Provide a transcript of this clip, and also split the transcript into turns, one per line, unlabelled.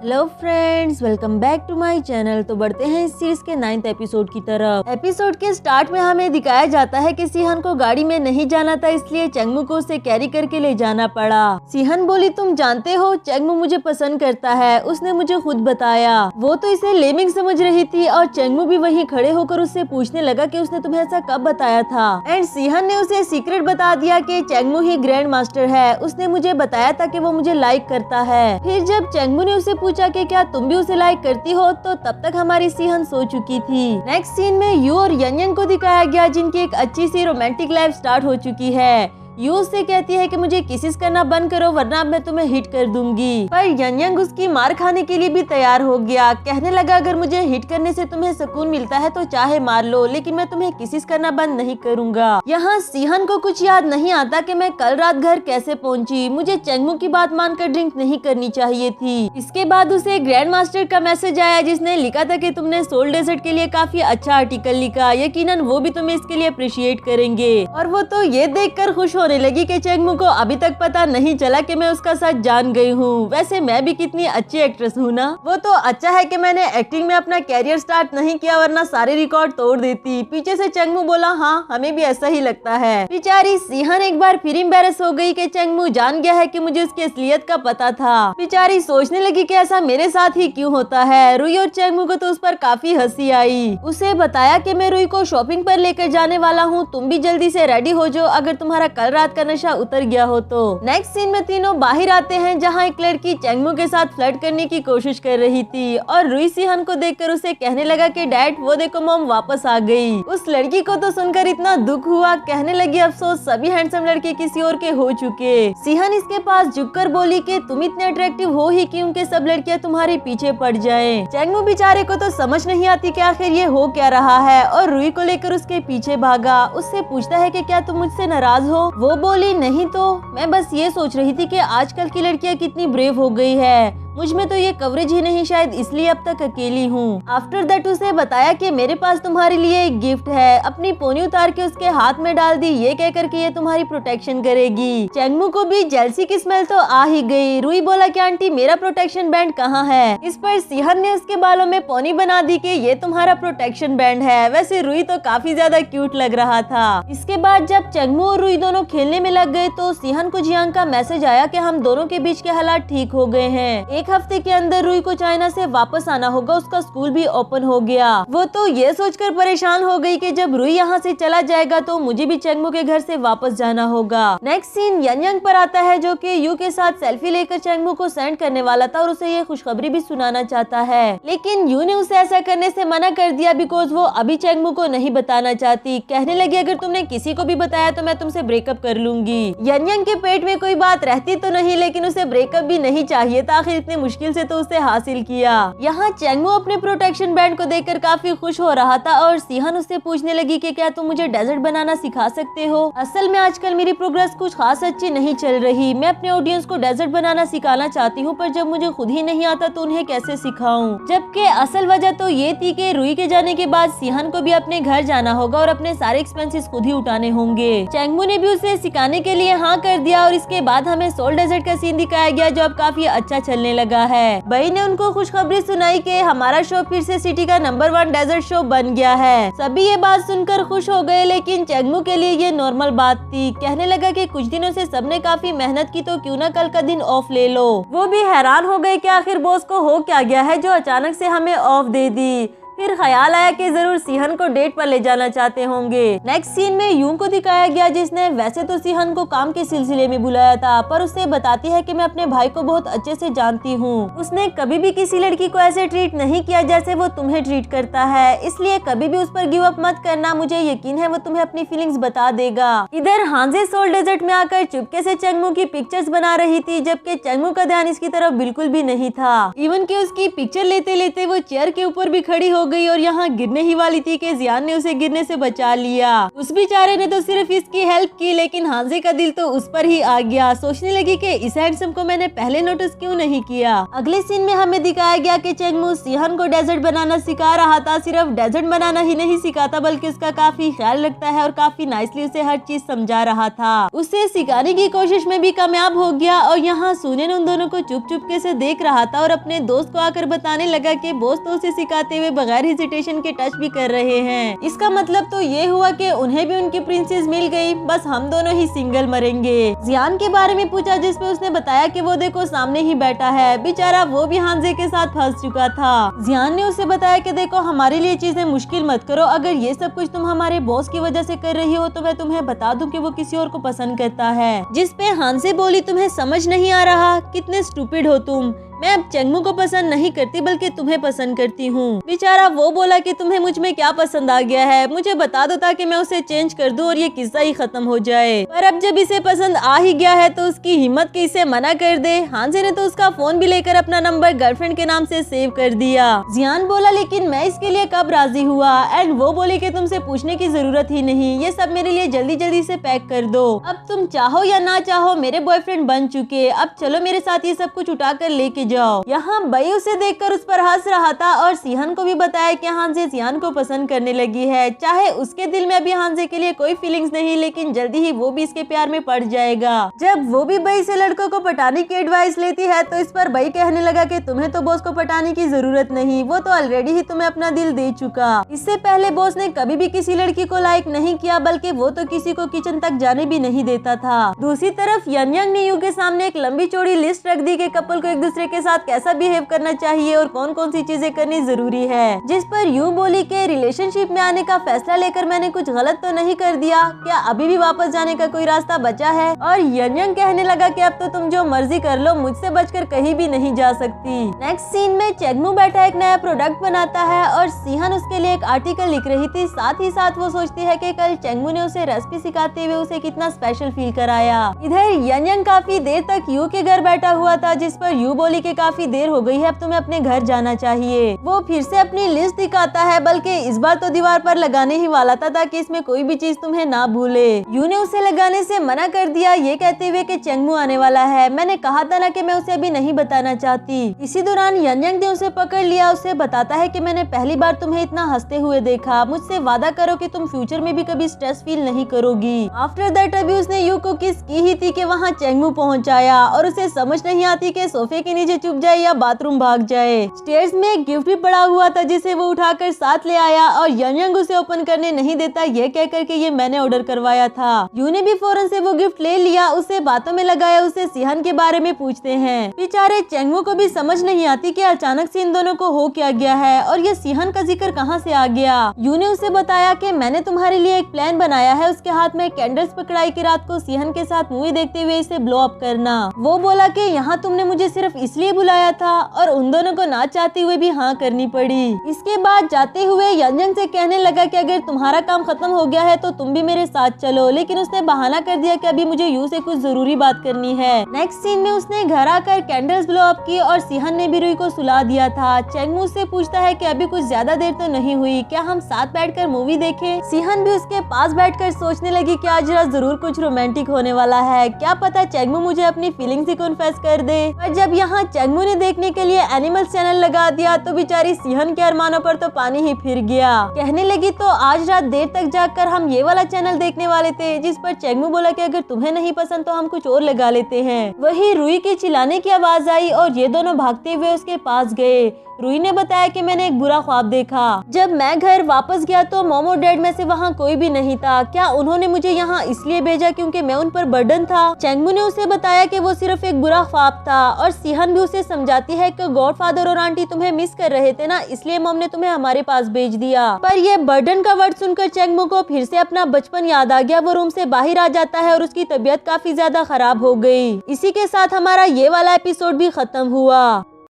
Hello friends, welcome back to my channel. तो बढ़ते हैं इस सीरीज के 9th एपिसोड की तरफ। एपिसोड के स्टार्ट में हमें दिखाया जाता है कि सीहन को गाड़ी में नहीं जाना था, इसलिए चंगमू को उसे कैरी करके ले जाना पड़ा। सीहन बोली, तुम जानते हो चंगमू मुझे पसंद करता है, उसने मुझे खुद बताया। वो तो इसे लेमिंग समझ रही थी और चंगमू भी वहीं खड़े होकर उससे पूछने लगा कि उसने तुम्हें ऐसा कब बताया था। एंड सीहन ने उसे सीक्रेट बता दिया कि चंगमू ही ग्रैंड मास्टर है, उसने मुझे बताया था कि वो मुझे लाइक करता है। फिर जब चंगमू ने उसे पूछा कि क्या तुम भी उसे लाइक करती हो, तो तब तक हमारी सीहन सो चुकी थी। नेक्स्ट सीन में यू और यंग को दिखाया गया, जिनकी एक अच्छी सी रोमांटिक लाइफ स्टार्ट हो चुकी है। यू उससे कहती है कि मुझे किसिस करना बंद करो वरना मैं तुम्हें हिट कर दूंगी। पर यंग उसकी मार खाने के लिए भी तैयार हो गया। कहने लगा, अगर मुझे हिट करने से तुम्हें सुकून मिलता है तो चाहे मार लो, लेकिन मैं तुम्हें किसिस करना बंद नहीं करूंगा। यहाँ सीहन को कुछ याद नहीं आता कि मैं कल रात घर कैसे पहुंची। मुझे चंगमू की बात मानकर ड्रिंक नहीं करनी चाहिए थी। इसके बाद उसे ग्रैंड मास्टर का मैसेज आया, जिसने लिखा था कि तुमने सोल डेजर्ट के लिए काफी अच्छा आर्टिकल लिखा, यकीनन वो भी तुम्हें इसके लिए अप्रिशिएट करेंगे। और वो तो ये देखकर खुश होने लगी कि चंगमू को अभी तक पता नहीं चला कि मैं उसका सच जान गई हूँ। वैसे मैं भी कितनी अच्छी एक्ट्रेस हूँ ना। वो तो अच्छा है कि मैंने एक्टिंग में अपना कैरियर स्टार्ट नहीं किया, वरना सारे रिकॉर्ड तोड़ देती। पीछे से चंगमू बोला, हाँ हमें भी ऐसा ही लगता है। बेचारी सीहन एक बार फिर एम्बैरेस हो गई कि चंगमू जान गया है कि मुझे उसकी असलियत का पता था। बेचारी सोचने लगी कि ऐसा मेरे साथ ही क्यों होता है। रुई और चंगमू को तो उस पर काफी हंसी आई। उसे बताया कि मैं रुई को शॉपिंग पर लेकर जाने वाला हूँ, तुम भी जल्दी से रेडी हो जाओ अगर तुम्हारा कल रात का नशा उतर गया हो तो। नेक्स्ट सीन में तीनों बाहर आते हैं, जहाँ एक लड़की चंगमू के साथ फ्लर्ट करने की कोशिश कर रही थी और रुई सीहन को देखकर उसे कहने लगा कि डैड वो देखो मॉम वापस आ गई। उस लड़की को तो सुनकर इतना दुख हुआ, कहने लगी अफसोस सभी हैंडसम लड़के किसी और के हो चुके। सीहन इसके पास झुककर बोली कि तुम इतने अट्रैक्टिव हो ही क्यों कि सब लड़कियां तुम्हारे पीछे पड़ जाएं। चंगमू बेचारे को तो समझ नहीं आती कि आखिर ये हो क्या रहा है और रुई को लेकर उसके पीछे भागा। उससे पूछता है कि क्या तुम मुझसे नाराज हो। वो बोली, नहीं तो मैं बस ये सोच रही थी कि आजकल की लड़कियां कितनी ब्रेव हो गई है, मुझ में तो ये कवरेज ही नहीं, शायद इसलिए अब तक अकेली हूँ। आफ्टर दैट उसे बताया कि मेरे पास तुम्हारे लिए एक गिफ्ट है। अपनी पोनी उतार के उसके हाथ में डाल दी, ये कहकर कि ये तुम्हारी प्रोटेक्शन करेगी। चंगमू को भी जेलसी की स्मेल तो आ ही गई। रुई बोला कि आंटी मेरा प्रोटेक्शन बैंड कहाँ है। इस पर सीहन ने उसके बालों में पोनी बना दी कि ये तुम्हारा प्रोटेक्शन बैंड है। वैसे रुई तो काफी ज्यादा क्यूट लग रहा था। इसके बाद जब चंगमू और रुई दोनों खेलने में लग गए तो सीहन को जियांग का मैसेज आया कि हम दोनों के बीच के हालात ठीक हो गए हैं। एक हफ्ते के अंदर रुई को चाइना से वापस आना होगा, उसका स्कूल भी ओपन हो गया। वो तो ये सोचकर परेशान हो गई कि जब रुई यहाँ से चला जाएगा तो मुझे भी चंगमू के घर से वापस जाना होगा। नेक्स्ट सीन यंग पर आता है, जो कि यू के साथ सेल्फी लेकर चंगमू को सेंड करने वाला था और उसे ये खुशखबरी भी सुनाना चाहता है, लेकिन यू ने उसे ऐसा करने से मना कर दिया बिकॉज वो अभी चंगमू को नहीं बताना चाहती। कहने लगी, अगर तुमने किसी को भी बताया तो मैं तुमसे ब्रेकअप कर लूंगी। यंग के पेट में कोई बात रहती तो नहीं, लेकिन उसे ब्रेकअप भी नहीं चाहिए था, आखिर इतने मुश्किल से तो उसे हासिल किया। यहाँ चंगमू अपने प्रोटेक्शन बैंड को देखकर काफी खुश हो रहा था और सीहन उससे पूछने लगी कि क्या तुम मुझे डेजर्ट बनाना सिखा सकते हो। असल में आजकल मेरी प्रोग्रेस कुछ खास अच्छी नहीं चल रही। मैं अपने ऑडियंस को डेजर्ट बनाना सिखाना चाहती हूँ, पर जब मुझे खुद ही नहीं आता तो उन्हें कैसे सिखाऊं। जबकि असल वजह तो ये थी कि रुई के जाने के बाद सीहन को भी अपने घर जाना होगा और अपने सारे एक्सपेंसेस खुद ही उठाने होंगे। चंगमू ने भी उसे सिखाने के लिए हाँ कर दिया और इसके बाद हमें सोल डेजर्ट का सीन दिखाया गया, जो अब काफी अच्छा चलने लगा है। भाई ने उनको खुशखबरी सुनाई कि हमारा शो फिर से सिटी का नंबर 1 डेजर्ट शो बन गया है। सभी ये बात सुनकर खुश हो गए, लेकिन चंगमू के लिए ये नॉर्मल बात थी। कहने लगा कि कुछ दिनों से सबने काफी मेहनत की, तो क्यों ना कल का दिन ऑफ ले लो। वो भी हैरान हो गए कि आखिर बॉस को हो क्या गया है जो अचानक से हमें ऑफ दे दी। फिर ख्याल आया कि जरूर सीहन को डेट पर ले जाना चाहते होंगे। नेक्स्ट सीन में यूं को दिखाया गया, जिसने वैसे तो सीहन को काम के सिलसिले में बुलाया था, पर उससे बताती है कि मैं अपने भाई को बहुत अच्छे से जानती हूँ। उसने कभी भी किसी लड़की को ऐसे ट्रीट नहीं किया जैसे वो तुम्हें ट्रीट करता है, इसलिए कभी भी उस पर गिव अप मत करना। मुझे यकीन है वो तुम्हें अपनी फीलिंग्स बता देगा। इधर हांजे सोल डेजर्ट में आकर चुपके से चंगमू की पिक्चर्स बना रही थी, जबकि चंगमू का ध्यान इसकी तरफ बिल्कुल भी नहीं था। इवन कि उसकी पिक्चर लेते लेते वो चेयर के ऊपर भी खड़ी हो गई और यहाँ गिरने ही वाली थी कि जियान ने उसे गिरने से बचा लिया। उस बेचारे ने तो सिर्फ इसकी हेल्प की, लेकिन हांजे का दिल तो उस पर ही आ गया। सोचने लगी कि इस हैंडसम को मैंने पहले नोटिस क्यों नहीं किया। अगले सीन में हमें दिखाया गया कि चेंगमू सिहान को डेजर्ट बनाना सिखा रहा था। सिर्फ डेजर्ट बनाना ही नहीं सिखाता बल्कि उसका काफी ख्याल रखता है और काफी नाइसली उसे हर चीज समझा रहा था। उसे सिखाने की कोशिश में भी कामयाब हो गया और यहाँ सुनेन उन दोनों को चुप चुपके से देख रहा था और अपने दोस्त को आकर बताने लगा कि बॉस तो उसे सिखाते हुए बगैर हेजिटेशन के टच भी कर रहे हैं। इसका मतलब तो ये हुआ कि उन्हें भी उनकी प्रिंसेस मिल गई, बस हम दोनों ही सिंगल मरेंगे। जियान के बारे में पूछा जिसपे उसने बताया कि वो देखो सामने ही बैठा है। बेचारा वो भी हांजे के साथ फंस चुका था। जियान ने उसे बताया कि देखो हमारे लिए चीजें मुश्किल मत करो, अगर ये सब कुछ तुम हमारे बॉस की वजह से कर रही हो तो मैं तुम्हें बता दूं कि वो किसी और को पसंद करता है। जिसपे हांजे बोली तुम्हें समझ नहीं आ रहा, कितने स्टूपिड हो तुम, मैं अब चेंगमू को पसंद नहीं करती बल्कि तुम्हें पसंद करती हूँ। बेचारा वो बोला कि तुम्हें मुझ में क्या पसंद आ गया है, मुझे बता दो ताकि मैं उसे चेंज कर दूं और ये किस्सा ही खत्म हो जाए। पर अब जब इसे पसंद आ ही गया है तो उसकी हिम्मत कि इसे मना कर दे। हांजे ने तो उसका फोन भी लेकर अपना नंबर गर्लफ्रेंड के नाम से सेव कर दिया। जियान बोला लेकिन मैं इसके लिए कब राजी हुआ, एंड वो बोली कि तुमसे पूछने की जरूरत ही नहीं, ये सब मेरे लिए जल्दी जल्दी से पैक कर दो। अब तुम चाहो या ना चाहो मेरे बॉयफ्रेंड बन चुके, अब चलो मेरे साथ ये सब कुछ उठा कर लेके जाओ। यहाँ बई उसे देखकर उस पर हंस रहा था और सिहान को भी बताया कि हांजे जियान को पसंद करने लगी है। चाहे उसके दिल में अभी हांजे के लिए कोई फीलिंग्स नहीं, लेकिन जल्दी ही वो भी इसके प्यार में पड़ जाएगा। जब वो भी बई से लड़कों को पटाने की एडवाइस लेती है तो इस पर बई कहने लगा कि तुम्हें तो बॉस को पटाने की जरूरत नहीं, वो तो ऑलरेडी ही तुम्हें अपना दिल दे चुका। इससे पहले बॉस ने कभी भी किसी लड़की को लाइक नहीं किया, बल्कि वो तो किसी को किचन तक जाने भी नहीं देता था। दूसरी तरफ यनयंग ने यू के सामने एक लंबी चौड़ी लिस्ट रख दी कि कपल को एक दूसरे के साथ कैसा बिहेव करना चाहिए और कौन कौन सी चीजें करनी जरूरी है। जिस पर यू बोली कि रिलेशनशिप में आने का फैसला लेकर मैंने कुछ गलत तो नहीं कर दिया, क्या अभी भी वापस जाने का कोई रास्ता बचा है। और यनयंग कहने लगा कि अब तो तुम जो मर्जी कर लो, मुझसे बचकर कहीं भी नहीं जा सकती। नेक्स्ट सीन में चेंगमू बैठा एक नया प्रोडक्ट बनाता है और सिहान उसके लिए एक आर्टिकल लिख रही थी। साथ ही साथ वो सोचती है कि कल चेंगमू ने उसे रेसिपी सिखाते हुए उसे कितना स्पेशल फील कराया। इधर यनयंग काफी देर तक यू के घर बैठा हुआ था, जिस पर यू बोली कि काफी देर हो गई है, अब तुम्हें अपने घर जाना चाहिए। वो फिर से अपनी लिस्ट दिखाता है, बल्कि इस बार तो दीवार पर लगाने ही वाला था ताकि इसमें कोई भी चीज तुम्हें ना भूले। यू ने उसे लगाने से मना कर दिया, ये कहते हुए कि चेंगमू आने वाला है, मैंने कहा था ना कि मैं उसे अभी नहीं बताना चाहती। इसी दौरान यनयंग ने उसे पकड़ लिया, उसे बताता है कि मैंने पहली बार तुम्हें इतना हंसते हुए देखा, मुझसे वादा करो कि तुम फ्यूचर में भी कभी स्ट्रेस फील नहीं करोगी। आफ्टर दैट अभी उसने यू को किस की ही थी कि वहाँ चेंगमू पहुँचाया और उसे समझ नहीं आती कि सोफे के नीचे छुप जाए या बाथरूम भाग जाए। स्टेयर्स में एक गिफ्ट भी पड़ा हुआ था जिसे वो उठाकर साथ ले आया और यनयंग उसे ओपन करने नहीं देता, ये कहकर के ये मैंने ऑर्डर करवाया था। यू ने भी फौरन से वो गिफ्ट ले लिया, उसे बातों में लगाया, उसे सिहान के बारे में पूछते हैं। बेचारे चेंगमू को भी समझ नहीं आती कि अचानक से इन दोनों को हो क्या गया है और ये सिहान का जिक्र कहाँ से आ गया। यू ने उसे बताया कि मैंने तुम्हारे लिए एक प्लान बनाया है, उसके हाथ में कैंडल्स पकड़ाई की रात को सिहान के साथ मूवी देखते हुए इसे ब्लो अप करना। वो बोला कि यहाँ तुमने मुझे सिर्फ इसलिए बुलाया था और उन दोनों को ना चाहते हुए भी हाँ करनी पड़ी। इसके बाद जाते हुए यनयंग से कहने लगा कि अगर तुम्हारा काम खत्म हो गया है तो तुम भी मेरे साथ चलो, लेकिन उसने बहाना कर दिया कि अभी मुझे यू से कुछ जरूरी बात करनी है। नेक्स्ट सीन में उसने घर आकर कैंडल्स ब्लो अप की और सिहान ने भी रुई को सुला दिया था। चेंगमू से पूछता है कि अभी कुछ ज्यादा देर तो नहीं हुई, क्या हम साथ बैठकर मूवी देखें। सिहान भी उसके पास बैठकर सोचने लगी कि आज रात जरूर कुछ रोमांटिक होने वाला है, क्या पता चेंगमू मुझे अपनी फीलिंग्स ही कन्फेस कर दे। पर जब यहाँ चेंगमू ने देखने के लिए एनिमल चैनल लगा दिया तो बेचारी सिहान के अरमानों पर तो पानी ही फिर गया। कहने लगी तो आज रात देर तक जाकर हम ये वाला चैनल देखने वाले थे, जिस पर चेंगमू बोला कि अगर तुम्हें नहीं पसंद तो हम कुछ और लगा लेते हैं। वही रुई के चिल्लाने की आवाज आई और ये दोनों भागते हुए उसके पास गए। रुई ने बताया कि मैंने एक बुरा ख्वाब देखा। जब मैं घर वापस गया तो मॉम और डैड में से वहाँ कोई भी नहीं था। क्या उन्होंने मुझे यहाँ इसलिए भेजा क्योंकि मैं उन पर बर्डन था? चेंगमू ने उसे बताया कि वो सिर्फ एक बुरा ख्वाब था और सिहान भी उसे समझाती है कि गॉडफादर और आंटी तुम्हें मिस कर रहे थे ना, इसलिए मॉम ने तुम्हें हमारे पास भेज दिया। पर ये बर्डन का वर्ड सुनकर चेंगमू को फिर से अपना बचपन याद आ गया। वो रूम से बाहर आ जाता है और उसकी तबीयत काफी ज्यादा खराब हो गई। इसी के साथ हमारा ये वाला एपिसोड भी खत्म हुआ।